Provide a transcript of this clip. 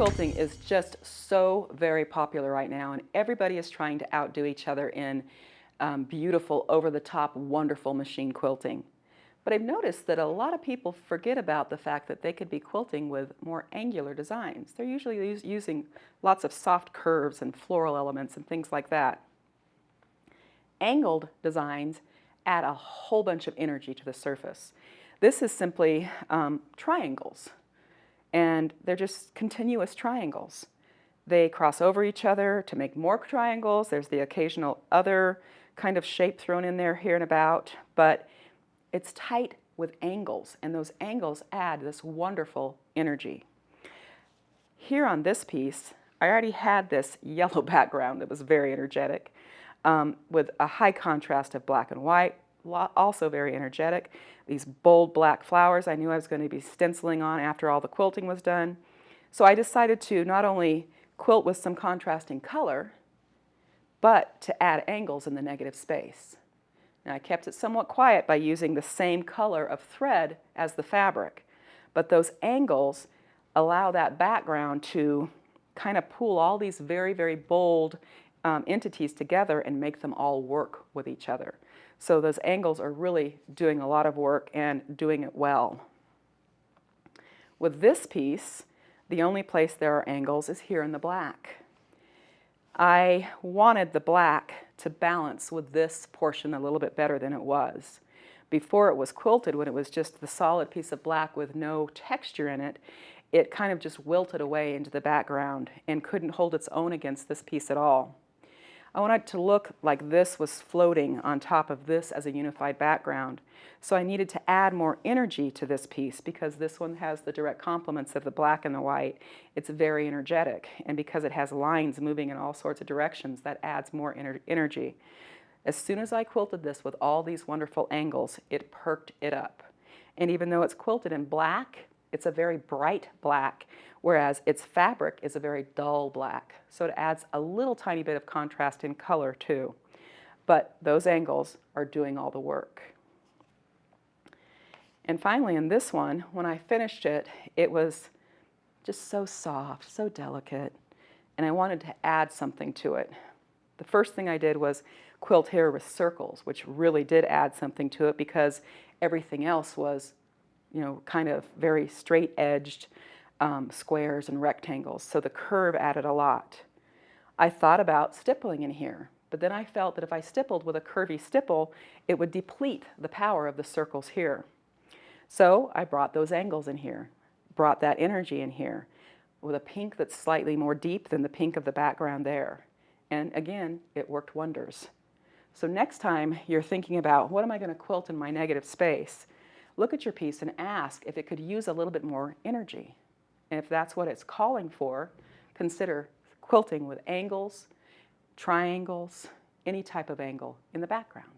quilting is just so very popular right now, and everybody is trying to outdo each other in beautiful, over-the-top, wonderful machine quilting. But I've noticed that a lot of people forget about the fact that they could be quilting with more angular designs. They're usually using lots of soft curves and floral elements and things like that. Angled designs add a whole bunch of energy to the surface. This is simply triangles, and they're just continuous triangles. They cross over each other to make more triangles. There's the occasional other kind of shape thrown in there here and about, but it's tight with angles, and those angles add this wonderful energy. Here on this piece, I already had this yellow background that was very energetic, with a high contrast of black and white, also very energetic. These bold black flowers I knew I was going to be stenciling on after all the quilting was done. So I decided to not only quilt with some contrasting color, but to add angles in the negative space. Now I kept it somewhat quiet by using the same color of thread as the fabric, but those angles allow that background to kind of pull all these very, very bold entities together and make them all work with each other. So those angles are really doing a lot of work and doing it well. With this piece, the only place there are angles is here in the black. I wanted the black to balance with this portion a little bit better than it was. Before it was quilted, when it was just the solid piece of black with no texture in it, it kind of just wilted away into the background and couldn't hold its own against this piece at all. I wanted it to look like this was floating on top of this as a unified background. So I needed to add more energy to this piece because this one has the direct complements of the black and the white. It's very energetic, and because it has lines moving in all sorts of directions, that adds more energy. As soon as I quilted this with all these wonderful angles, it perked it up. And even though it's quilted in black, it's a very bright black, whereas its fabric is a very dull black. So it adds a little tiny bit of contrast in color too. But those angles are doing all the work. And finally in this one, when I finished it, it was just so soft, so delicate, and I wanted to add something to it. The first thing I did was quilt here with circles, which really did add something to it because everything else was, kind of very straight-edged squares and rectangles, so the curve added a lot. I thought about stippling in here, but then I felt that if I stippled with a curvy stipple, it would deplete the power of the circles here. So I brought those angles in here, brought that energy in here, with a pink that's slightly more deep than the pink of the background there. And again, it worked wonders. So next time you're thinking about, what am I going to quilt in my negative space? Look at your piece and ask if it could use a little bit more energy. And if that's what it's calling for, consider quilting with angles, triangles, any type of angle in the background.